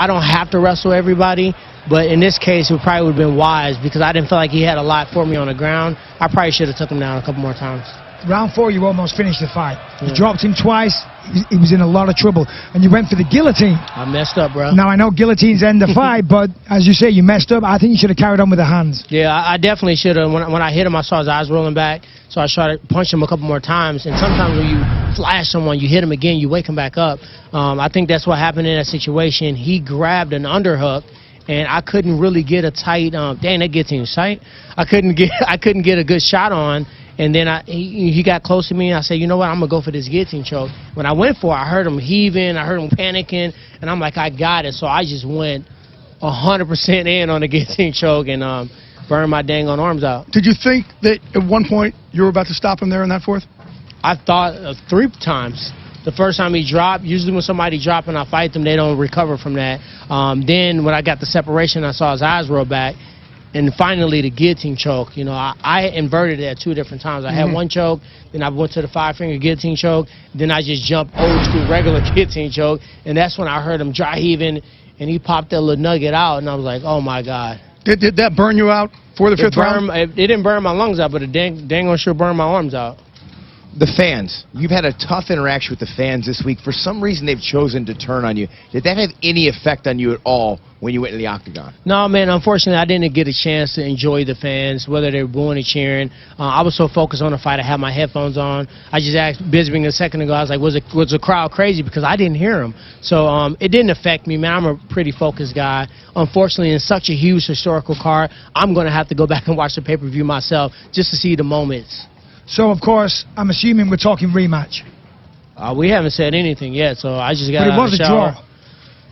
I don't have to wrestle everybody, but in this case, it probably would have been wise because I didn't feel like he had a lot for me on the ground. I probably should have took him down a couple more times. Round 4, you almost finished the fight. You dropped him twice. He was in a lot of trouble. And you went for the guillotine. I messed up, bro. Now, I know guillotines end the fight, but as you say, you messed up. I think you should have carried on with the hands. Yeah, I definitely should have. When I hit him, I saw his eyes rolling back, so I tried to punch him a couple more times. And sometimes when you flash someone, you hit him again, you wake him back up. I think that's what happened in that situation. He grabbed an underhook, and I couldn't really get a tight. Dang, that guillotine was tight. I couldn't get a good shot on. And then he got close to me, and I said, you know what, I'm going to go for this guillotine choke. When I went for it, I heard him heaving, I heard him panicking, and I'm like, I got it. So I just went 100% in on the guillotine choke and burned my dang on arms out. Did you think that at one point you were about to stop him there in that fourth? I thought 3 times. The first time he dropped, usually when somebody drops and I fight them, they don't recover from that. Then when I got the separation, I saw his eyes roll back. And finally, the guillotine choke. You know, I inverted it at 2 different times. I had one choke, then I went to the 5-finger guillotine choke, then I just jumped old school regular guillotine choke, and that's when I heard him dry heaving, and he popped that little nugget out, and I was like, oh my God. Did that burn you out for the fifth round? It didn't burn my lungs out, but it dang on sure burned my arms out. The fans. You've had a tough interaction with the fans this week. For some reason, they've chosen to turn on you. Did that have any effect on you at all when you went in the octagon? No, man. Unfortunately, I didn't get a chance to enjoy the fans, whether they were booing or cheering. I was so focused on the fight, I had my headphones on. I just asked Bisbing a second ago. I was like, was the crowd crazy? Because I didn't hear them. So it didn't affect me, man. I'm a pretty focused guy. Unfortunately, in such a huge historical card, I'm going to have to go back and watch the pay-per-view myself just to see the moments. So, of course, I'm assuming we're talking rematch. We haven't said anything yet, so I just got But it was a draw.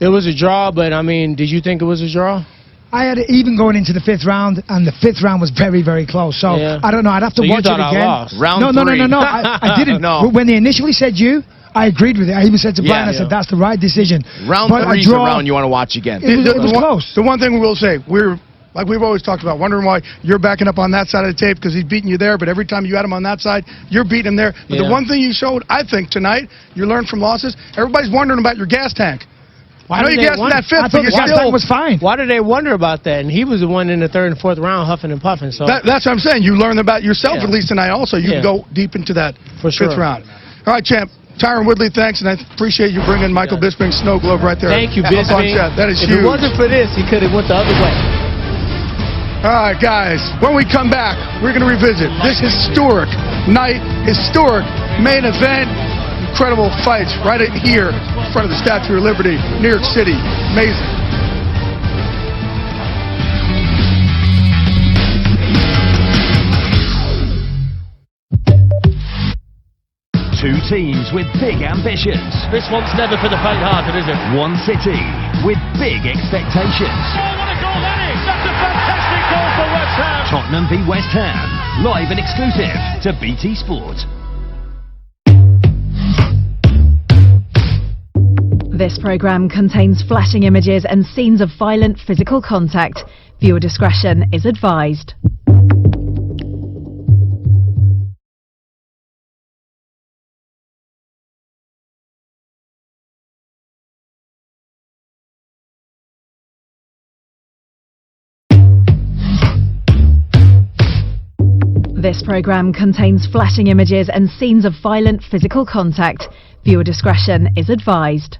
It was a draw, but, I mean, did you think it was a draw? I had it even going into the 5th round, and the 5th round was very, very close. So, yeah. I don't know. I'd have to watch it again. I lost. Round no, 3. No. I didn't. No. When they initially said you, I agreed with it. I even said to Brian, I said, that's the right decision. Round 3 is the round you want to watch again. It was close. The one thing we will say, like we've always talked about, wondering why you're backing up on that side of the tape because he's beating you there, but every time you had him on that side, you're beating him there. But the one thing you showed, I think, tonight, you learned from losses, everybody's wondering about your gas tank. I know you gassed in that 5th, I thought the gas tank was fine. Why did they wonder about that? And he was the one in the 3rd and 4th round huffing and puffing. So that's what I'm saying. You learned about yourself at least tonight also. You can go deep into that 5th round. All right, champ. Tyron Woodley, thanks, and I appreciate you bringing Michael Bisping's snow globe right there. Thank you, Bisping. That is huge. If it wasn't for this, he could have went the other way. All right, guys, when we come back, we're going to revisit this historic night, historic main event, incredible fights right here in front of the Statue of Liberty, New York City. Amazing. Two teams with big ambitions. This one's never for the faint-hearted, is it? One city with big expectations. Oh, what a goal that is! That's a fantastic goal for West Ham! Tottenham v West Ham, live and exclusive to BT Sport. This programme contains flashing images and scenes of violent physical contact. Viewer discretion is advised. This programme contains flashing images and scenes of violent physical contact. Viewer discretion is advised.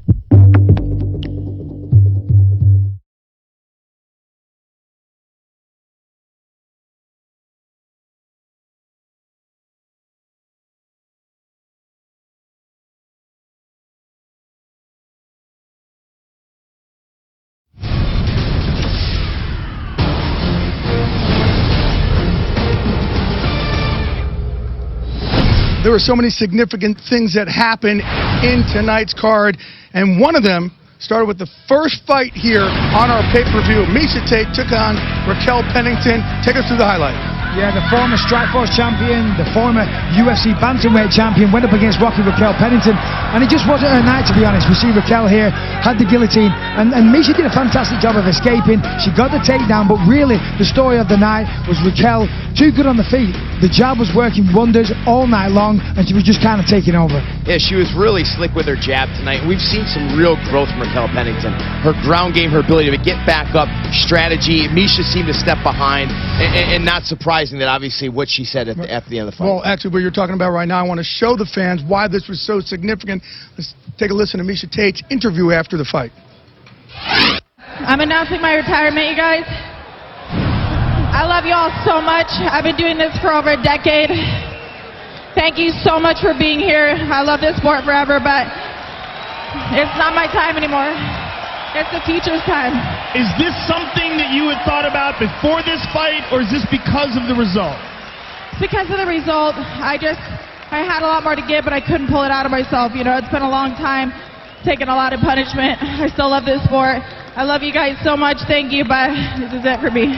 There were so many significant things that happened in tonight's card, and one of them started with the first fight here on our pay-per-view. Miesha Tate took on Raquel Pennington. Take us through the highlight. Yeah, the former Strikeforce champion, the former UFC bantamweight champion, went up against Raquel Pennington, and it just wasn't her night, to be honest. We see Raquel here, had the guillotine, and Miesha did a fantastic job of escaping. She got the takedown, but really, the story of the night was Raquel too good on the feet. The jab was working wonders all night long, and she was just kind of taking over. Yeah, she was really slick with her jab tonight. We've seen some real growth from Raquel Pennington. Her ground game, her ability to get back up, strategy. Misha seemed to step behind, and not surprising that obviously what she said at the end of the fight. Well, actually, what you're talking about right now, I want to show the fans why this was so significant. Let's take a listen to Misha Tate's interview after the fight. I'm announcing my retirement, you guys. I love you all so much. I've been doing this for over a decade. Thank you so much for being here. I love this sport forever, but it's not my time anymore. It's the future's time. Is this something that you had thought about before this fight, or is this because of the result? It's because of the result. I had a lot more to give, but I couldn't pull it out of myself. You know, it's been a long time, taking a lot of punishment. I still love this sport. I love you guys so much. Thank you, but this is it for me.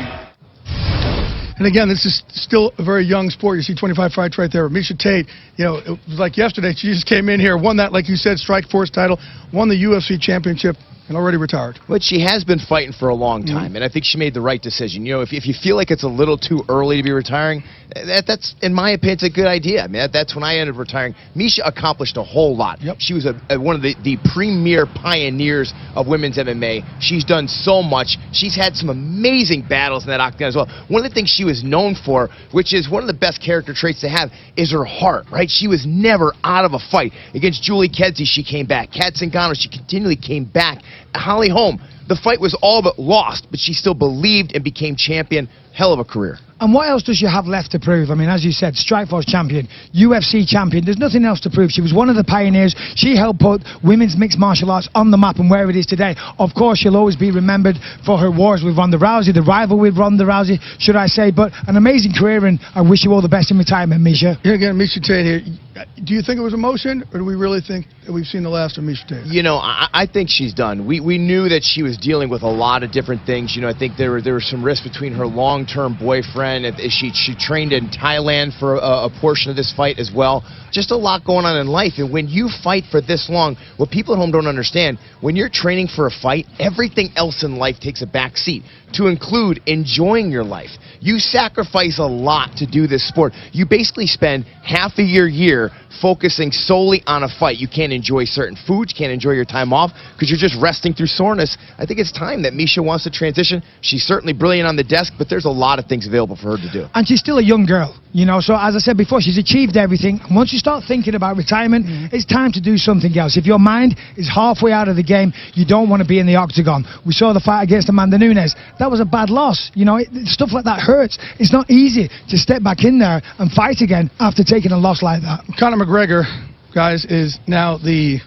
And again, this is still a very young sport. You see 25 fights right there. Misha Tate, you know, it was like yesterday. She just came in here, won that, like you said, Strikeforce title, won the UFC championship, and already retired. But she has been fighting for a long time, and I think she made the right decision. You know, if you feel like it's a little too early to be retiring, that's, in my opinion, it's a good idea. I mean, that's when I ended up retiring. Misha accomplished a whole lot. Yep. She was one of the premier pioneers of women's MMA. She's done so much. She's had some amazing battles in that octagon as well. One of the things she was known for, which is one of the best character traits to have, is her heart, right? She was never out of a fight. Against Julie Kedzie, she came back. Kat Zingano, she continually came back. Holly Holm, the fight was all but lost, but she still believed and became champion. Hell of a career. And what else does she have left to prove? I mean, as you said, Strikeforce champion, UFC champion. There's nothing else to prove. She was one of the pioneers. She helped put women's mixed martial arts on the map and where it is today. Of course, she'll always be remembered for her wars with Ronda Rousey, the rival with Ronda Rousey, should I say. But an amazing career, and I wish you all the best in retirement, Misha. Here again, Misha Tate here. Do you think it was emotion, or do we really think that we've seen the last of Misha Tate? You know, I think she's done. We knew that she was dealing with a lot of different things. You know, I think there were some risks between her long-term boyfriend. She trained in Thailand for a portion of this fight as well. Just a lot going on in life. And when you fight for this long, what people at home don't understand, when you're training for a fight, everything else in life takes a back seat, to include enjoying your life. You sacrifice a lot to do this sport. You basically spend half of your year focusing solely on a fight. You can't enjoy certain foods, can't enjoy your time off because you're just resting through soreness. I think it's time that Misha wants to transition. She's certainly brilliant on the desk, but there's a lot of things available for her to do. And she's still a young girl, you know, so as I said before, she's achieved everything. And once you start thinking about retirement, it's time to do something else. If your mind is halfway out of the game, you don't want to be in the octagon. We saw the fight against Amanda Nunes. That was a bad loss. You know, stuff like that hurts. It's not easy to step back in there and fight again after taking a loss like that. Conor McGregor, guys, is now the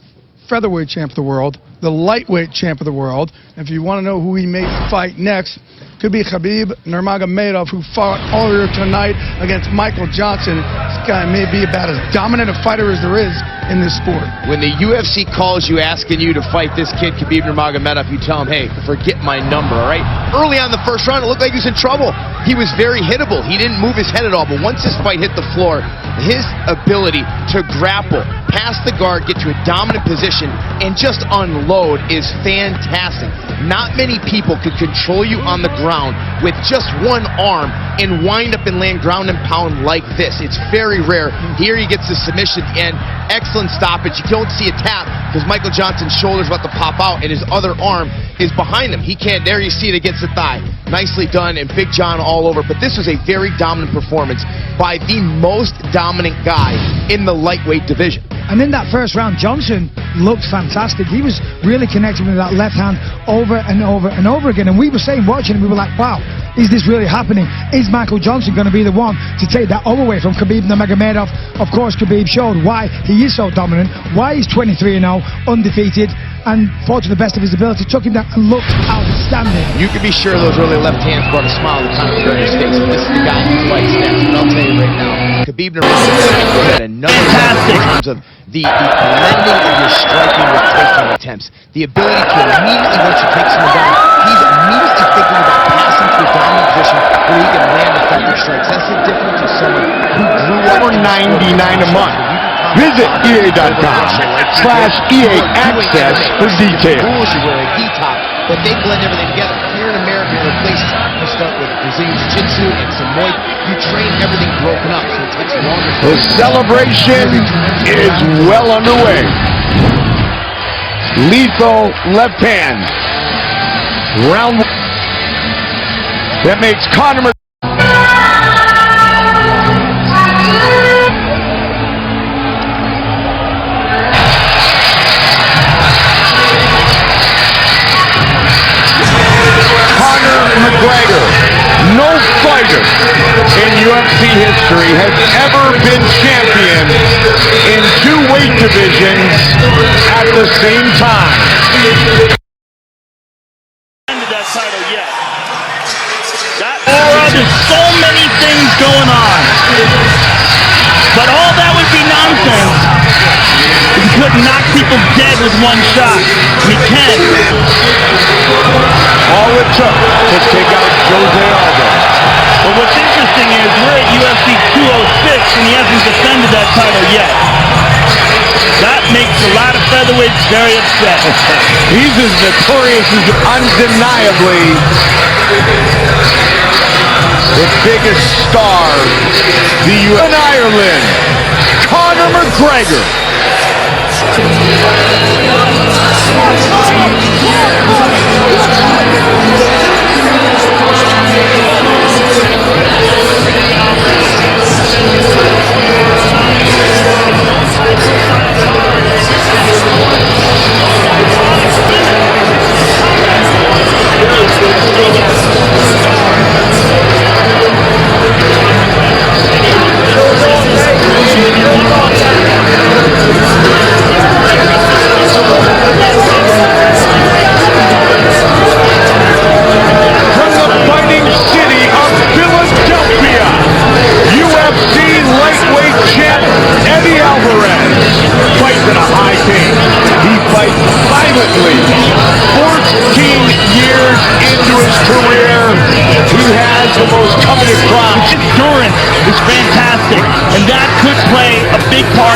featherweight champ of the world, the lightweight champ of the world. If you want to know who he may fight next, could be Khabib Nurmagomedov, who fought earlier tonight against Michael Johnson. This guy may be about as dominant a fighter as there is in this sport. When the UFC calls you asking you to fight this kid, Khabib Nurmagomedov, you tell him, hey, forget my number, all right? Early on the first round, it looked like he was in trouble. He was very hittable. He didn't move his head at all, but once this fight hit the floor, his ability to grapple, pass the guard, get to a dominant position, and just unload is fantastic. Not many people could control you on the ground with just one arm and wind up and land ground and pound like this. It's very rare. Here he gets the submission and excellent stoppage. You don't see a tap because Michael Johnson's shoulder's about to pop out and his other arm is behind him. He can't. There you see it against the thigh. Nicely done, and Big John all over. But this was a very dominant performance by the most dominant guy in the lightweight division. And in that first round, Johnson looked fantastic. He was really connecting with that left hand over and over and over again. And we were saying, watching, we were like, wow, is this really happening? Is Michael Johnson going to be the one to take that all away from Khabib Nurmagomedov? Of course, Khabib showed why he is so dominant, why he's 23-0, undefeated, and fought to the best of his ability, took him down and looked outstanding. You can be sure those early left hands brought a smile to Conor McGregor's face. And this is the guy who fights next. But I'll tell you right now, Khabib Nurmagomedov had another level in terms of the blending of your striking with takedown attempts. The ability to immediately, once you take someone down, he's immediately thinking about passing to a dominant position where he can land effective strikes. That's the difference of someone who grew up for $99 a month. Visit EA.com/EA Access for details. You wear a gi top, but they blend everything together. Here in America, we replace it. We start with Brazilian Jiu-Jitsu and some Muay you train everything broken up, so it takes longer. The celebration is well underway. Lethal left hand. Round one. That makes Conor McGregor. No fighter in UFC history has ever been champion in 2 weight divisions at the same time. That title yet. There's so many things going on. But all that would be nonsense if you couldn't knock people dead with one shot. You can. All it took to take out Jose Alvarez. But what's interesting is we're at UFC 206 and he hasn't defended that title yet. That makes a lot of featherweights very upset. He's as notorious as undeniably the biggest star the in Ireland, Conor McGregor.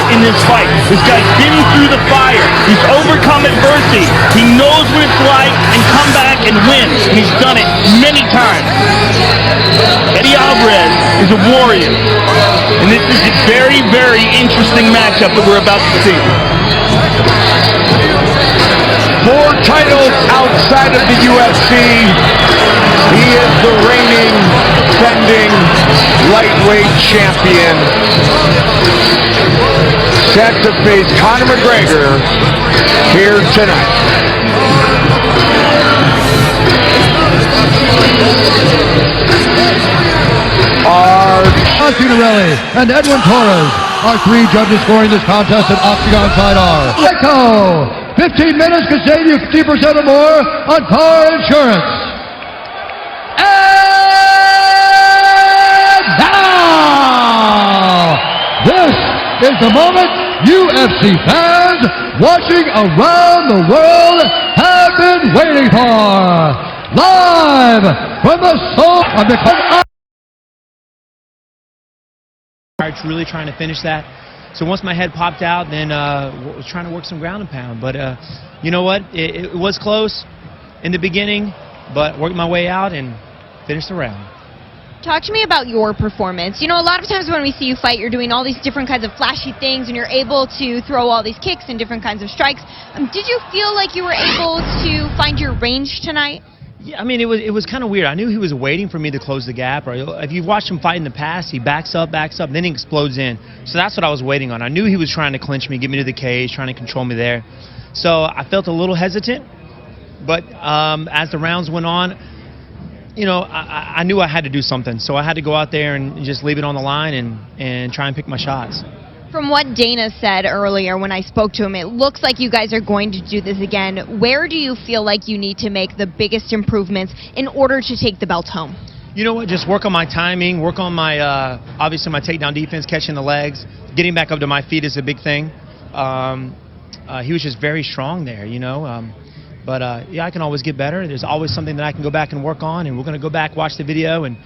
In this fight. This guy's been through the fire. He's overcome adversity. He knows what it's like and come back and win. And he's done it many times. Eddie Alvarez is a warrior. And this is a very, very interesting matchup that we're about to see. 4 titles outside of the UFC. He is the reigning, defending lightweight champion. Set to face Conor McGregor here tonight. Cinarelli and Edwin Torres are 3 judges scoring this contest at Octagon Side R. Echo! 15 minutes can save you 50% or more on car insurance. And now, this is the moment UFC fans watching around the world have been waiting for. Live from the soul of the really trying to finish that. So once my head popped out, then was trying to work some ground and pound. But you know what? It was close in the beginning, but worked my way out and finished the round. Talk to me about your performance. You know, a lot of times when we see you fight, you're doing all these different kinds of flashy things and you're able to throw all these kicks and different kinds of strikes. Did you feel like you were able to find your range tonight? Yeah, I mean, it was kind of weird. I knew he was waiting for me to close the gap. Or if you've watched him fight in the past, he backs up, then he explodes in. So that's what I was waiting on. I knew he was trying to clinch me, get me to the cage, trying to control me there. So I felt a little hesitant. But as the rounds went on, you know, I knew I had to do something. So I had to go out there and just leave it on the line and try and pick my shots. From what Dana said earlier when I spoke to him, it looks like you guys are going to do this again. Where do you feel like you need to make the biggest improvements in order to take the belt home? You know what? Just work on my timing, work on my, obviously my takedown defense, catching the legs, getting back up to my feet is a big thing. He was just very strong there, you know. But yeah, I can always get better. There's always something that I can go back and work on, and we're going to go back, watch the video, and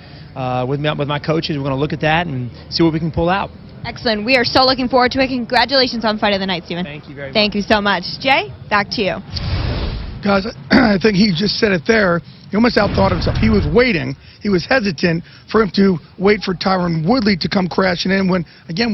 with my coaches, we're going to look at that and see what we can pull out. Excellent. We are so looking forward to it. Congratulations on Fight of the Night, Steven. Thank you very much. Thank you so much. Jay, back to you. Guys, I think he just said it there. He almost outthought himself. He was waiting. He was hesitant for him to wait for Tyron Woodley to come crashing in. When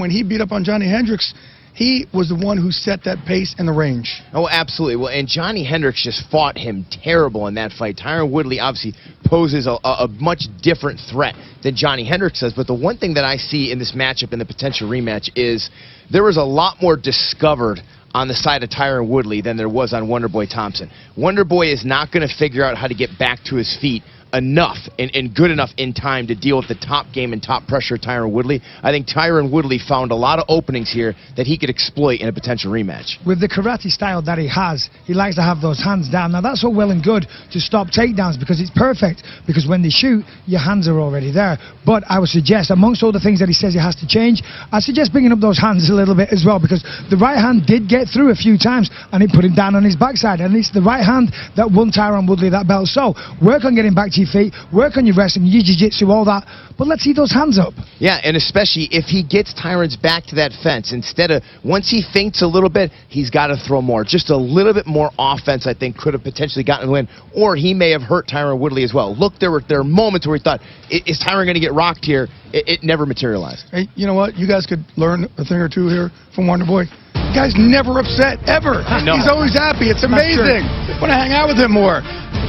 he beat up on Johnny Hendricks, he was the one who set that pace and the range. Oh, absolutely. Well, and Johnny Hendricks just fought him terrible in that fight. Tyron Woodley obviously poses a much different threat than Johnny Hendricks does. But the one thing that I see in this matchup and the potential rematch is there was a lot more discovered on the side of Tyron Woodley than there was on Wonderboy Thompson. Wonderboy is not going to figure out how to get back to his feet enough and good enough in time to deal with the top game and top pressure of Tyron Woodley. I think Tyron Woodley found a lot of openings here that he could exploit in a potential rematch. With the karate style that he has, he likes to have those hands down. Now that's all well and good to stop takedowns because it's perfect, because when they shoot, your hands are already there. But I would suggest, amongst all the things that he says he has to change, I suggest bringing up those hands a little bit as well, because the right hand did get through a few times and it put him down on his backside, and it's the right hand that won Tyron Woodley that belt. So work on getting back to your feet, work on your wrestling, your jiu-jitsu, all that, but let's see those hands up. Yeah, and especially if he gets Tyron's back to that fence, instead of, once he feints a little bit, he's got to throw more. Just a little bit more offense, I think, could have potentially gotten a win, or he may have hurt Tyron Woodley as well. Look, there were moments where we thought, is Tyron going to get rocked here? It never materialized. Hey, you know what? You guys could learn a thing or two here from Wonderboy. The guy's never upset, ever. He's always happy. It's amazing. Want to hang out with him more.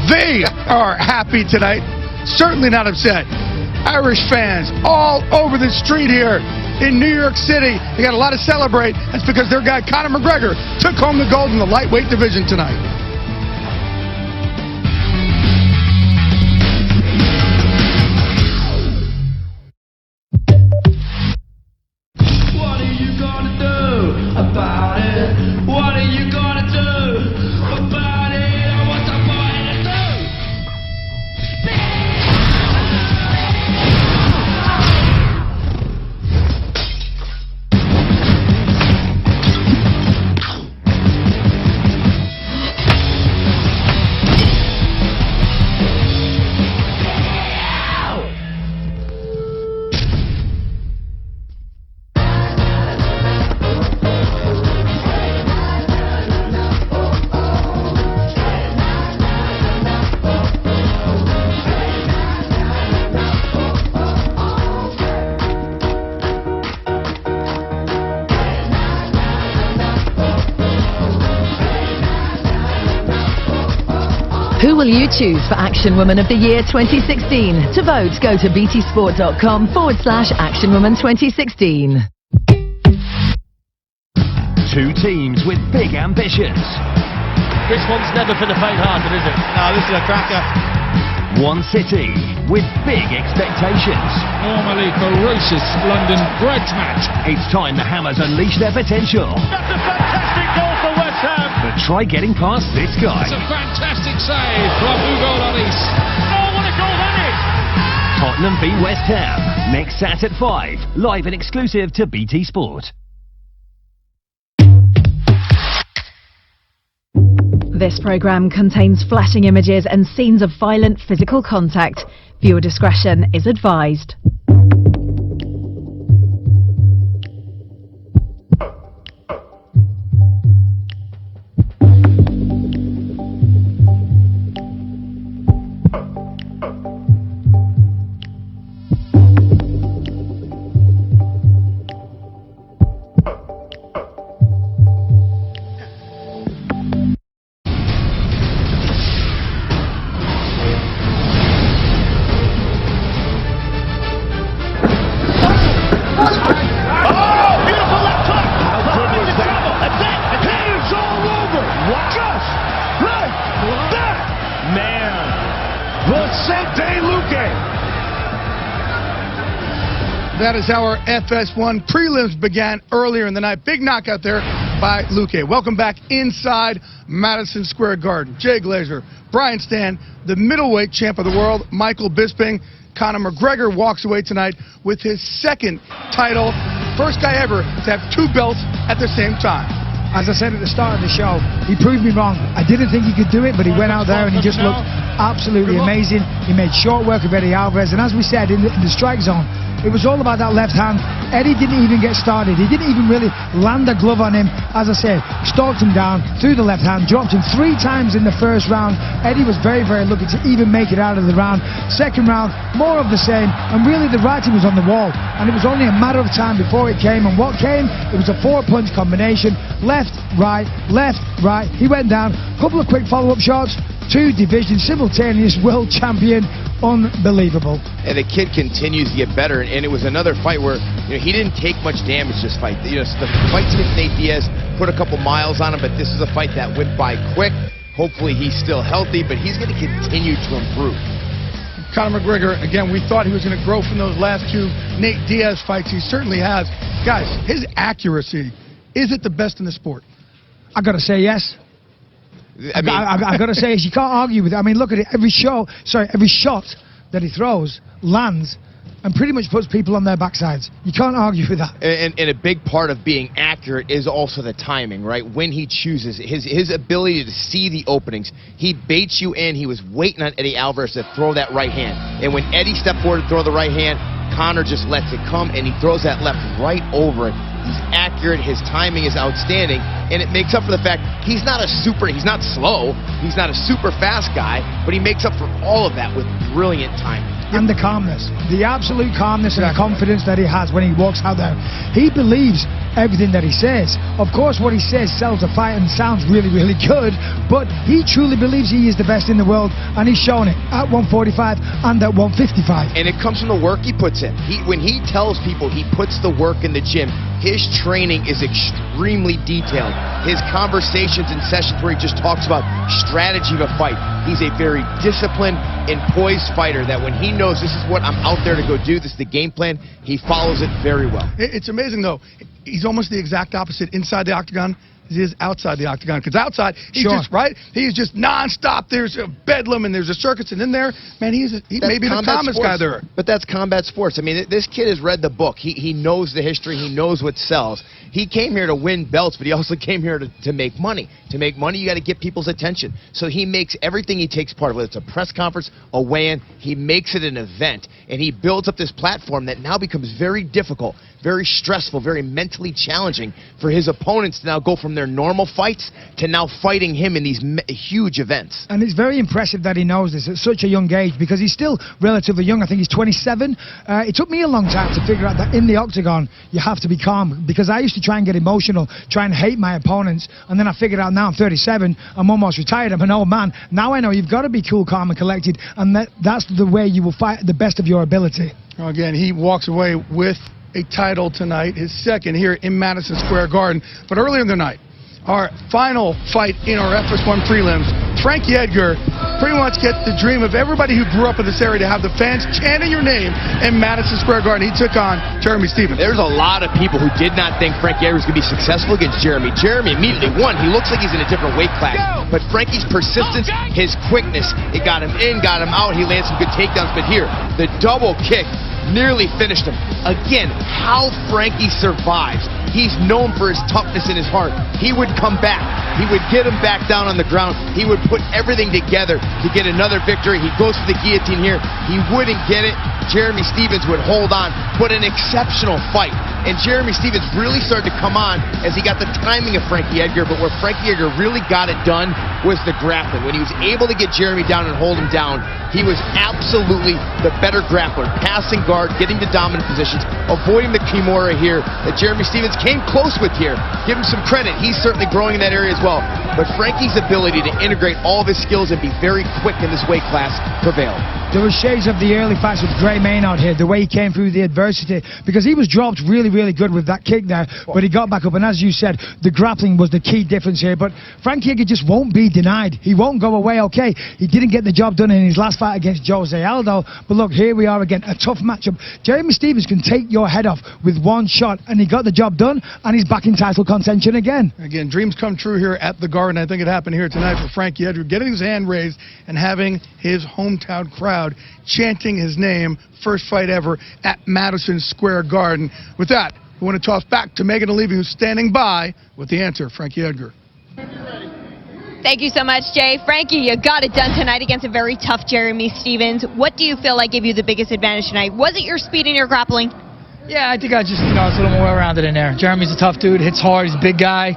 They are happy tonight. Certainly not upset. Irish fans all over the street here in New York City. They got a lot to celebrate. That's because their guy Conor McGregor took home the gold in the lightweight division tonight. What are you gonna do about it? What are you gonna do about it? I want somebody to do. Who will you choose for Action Woman of the Year 2016? To vote, go to btsport.com/actionwoman2016. Two teams with big ambitions. This one's never for the faint-hearted, is it? No, this is a cracker. One city with big expectations. Normally ferocious London grudge match. It's time the Hammers unleash their potential. That's a fantastic goal for West Ham. But try getting past this guy. It's a fantastic save from Hugo Lloris. Oh, what a goal that is! Tottenham v West Ham. Next Sat at 5. Live and exclusive to BT Sport. This programme contains flashing images and scenes of violent physical contact. Viewer discretion is advised. That is how our FS1 prelims began earlier in the night. Big knockout there by Luque. Welcome back inside Madison Square Garden. Jay Glazer, Brian Stan, the middleweight champ of the world, Michael Bisping. Conor McGregor walks away tonight with his second title. First guy ever to have two belts at the same time. As I said at the start of the show, he proved me wrong. I didn't think he could do it, but he went out there and he just looked absolutely amazing. He made short work of Eddie Alvarez, and as we said, in the strike zone, it was all about that left hand. Eddie didn't even get started. He didn't even really land a glove on him. As I say, stalked him down through the left hand, dropped him 3 times in the first round. Eddie was very, very lucky to even make it out of the round. Second round, more of the same, and really the writing was on the wall. And it was only a matter of time before it came. And what came? It was a 4-punch combination. Left, right, left, right. He went down. Couple of quick follow-up shots. 2 division simultaneous world champion. Unbelievable. And the kid continues to get better, and it was another fight where he didn't take much damage this fight. The fights against Nate Diaz put a couple miles on him, but this is a fight that went by quick. Hopefully he's still healthy, but he's going to continue to improve. Conor McGregor, again, we thought he was going to grow from those last 2 Nate Diaz fights. He certainly has. Guys, his accuracy, is it the best in the sport? I got to say yes. I got to say, you can't argue with it. I mean, look at it. Every shot that he throws lands and pretty much puts people on their backsides. You can't argue with that. And a big part of being accurate is also the timing, right? When he chooses, his ability to see the openings. He baits you in. He was waiting on Eddie Alvarez to throw that right hand. And when Eddie stepped forward to throw the right hand, Conor just lets it come, and he throws that left right over it. He's accurate, his timing is outstanding, and it makes up for the fact he's not slow, he's not a super fast guy, but he makes up for all of that with brilliant timing. And the calmness, the absolute calmness and confidence that he has when he walks out there. He believes everything that he says. Of course, what he says sells a fight and sounds really, really good, but he truly believes he is the best in the world, and he's shown it at 145 and at 155. And it comes from the work he puts in. When he tells people he puts the work in the gym, his training is extremely detailed. His conversations and sessions where he just talks about strategy of a fight. He's a very disciplined and poised fighter that when he knows this is what I'm out there to go do, this is the game plan, he follows it very well. It's amazing, though. He's almost the exact opposite inside the octagon as he is outside the octagon. Because outside, he's he's just nonstop. There's a bedlam and there's a circus, and in there, man, he may be the calmest guy there. But that's combat sports. I mean, this kid has read the book. He knows the history. He knows what sells. He came here to win belts, but he also came here to make money. To make money, you got to get people's attention. So he makes everything he takes part of, whether it's a press conference, a weigh-in, he makes it an event, and he builds up this platform that now becomes very difficult, very stressful, very mentally challenging for his opponents to now go from their normal fights to now fighting him in these huge events. And it's very impressive that he knows this at such a young age, because he's still relatively young. I think he's 27. It took me a long time to figure out that in the octagon you have to be calm, because I used to try and get emotional, try and hate my opponents, and then I figured out now I'm 37, I'm almost retired, I'm an old man. Now I know you've got to be cool, calm, and collected, and that's the way you will fight the best of your ability. Well, again, he walks away with a title tonight, his second here in Madison Square Garden. But earlier in the night, our final fight in our FS1 prelims, Frankie Edgar pretty much gets the dream of everybody who grew up in this area to have the fans chanting your name in Madison Square Garden. He took on Jeremy Stephens. There's a lot of people who did not think Frankie Edgar was going to be successful against Jeremy. Jeremy immediately won. He looks like he's in a different weight class. But Frankie's persistence, his quickness, it got him in, got him out. He landed some good takedowns. But here, the double kick nearly finished him. Again, how Frankie survives. He's known for his toughness in his heart. He would come back. He would get him back down on the ground. He would put everything together to get another victory. He goes for the guillotine here. He wouldn't get it. Jeremy Stephens would hold on. But an exceptional fight. And Jeremy Stephens really started to come on as he got the timing of Frankie Edgar. But where Frankie Edgar really got it done was the grappling. When he was able to get Jeremy down and hold him down, he was absolutely the better grappler. Passing guard, getting to dominant positions, avoiding the Kimura here that Jeremy Stephens came close with here. Give him some credit. He's certainly growing in that area as well. But Frankie's ability to integrate all of his skills and be very quick in this weight class prevailed. There were shades of the early fights with Gray Maynard here, the way he came through the adversity, because he was dropped really, really good with that kick there, but he got back up, and as you said, the grappling was the key difference here. But Frankie Edgar just won't be denied. He won't go away. Okay, he didn't get the job done in his last fight against Jose Aldo, but look, here we are again, a tough matchup. Jeremy Stephens can take your head off with one shot, and he got the job done, and he's back in title contention again. Again, dreams come true here at the Garden. I think it happened here tonight for Frankie Edgar, getting his hand raised and having his hometown crowd chanting his name, first fight ever at Madison Square Garden. With that, we want to toss back to Megan O'Leary, who's standing by with the answer. Frankie Edgar. Thank you so much, Jay. Frankie, you got it done tonight against a very tough Jeremy Stephens. What do you feel like gave you the biggest advantage tonight? Was it your speed and your grappling? Yeah, I think I just, I was a little more well-rounded in there. Jeremy's a tough dude, hits hard, he's a big guy.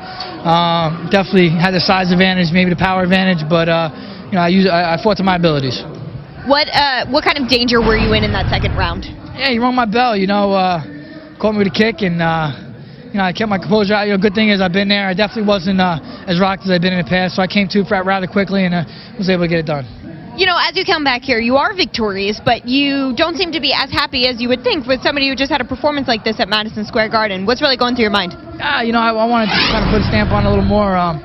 Definitely had the size advantage, maybe the power advantage, but I fought to my abilities. What kind of danger were you in that second round? Yeah, he rung my bell, caught me with a kick, and I kept my composure. Good thing is I've been there. I definitely wasn't as rocked as I've been in the past, so I came to rather quickly and was able to get it done. As you come back here, you are victorious, but you don't seem to be as happy as you would think with somebody who just had a performance like this at Madison Square Garden. What's really going through your mind? I wanted to kind of put a stamp on it a little more. I'm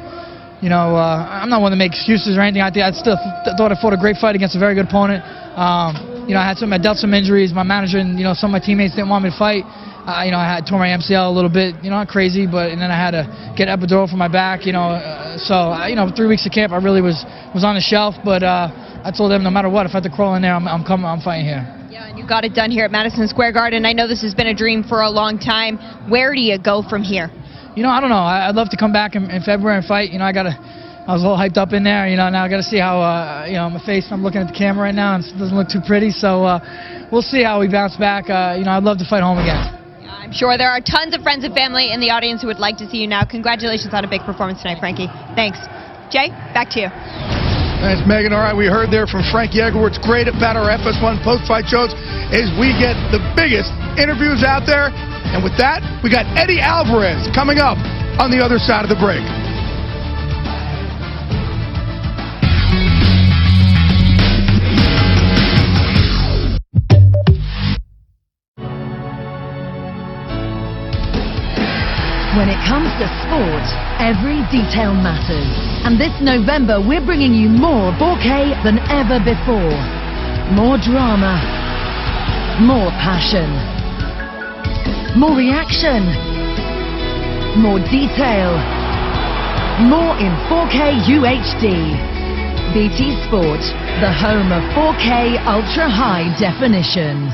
not one to make excuses or anything. I still thought I fought a great fight against a very good opponent. I dealt some injuries. My manager and some of my teammates didn't want me to fight. I had tore my MCL a little bit. Not crazy, but and then I had to get epidural for my back. 3 weeks of camp, I really was on the shelf. But I told them no matter what, if I had to crawl in there, I'm fighting here. Yeah, and you got it done here at Madison Square Garden. I know this has been a dream for a long time. Where do you go from here? I don't know. I'd love to come back in February and fight. I was a little hyped up in there. Now I got to see how my face. I'm looking at the camera right now, and it doesn't look too pretty. So we'll see how we bounce back. I'd love to fight home again. I'm sure there are tons of friends and family in the audience who would like to see you now. Congratulations on a big performance tonight, Frankie. Thanks. Jay, back to you. Thanks, Megan. All right, we heard there from Frankie Edgar. Great about our FS1 post-fight shows is we get the biggest interviews out there. And with that, we got Eddie Alvarez coming up on the other side of the break. When it comes to sport, every detail matters. And this November, we're bringing you more 4K than ever before. More drama. More passion. More reaction. More detail. More in 4K UHD. BT Sport, the home of 4K ultra high definition.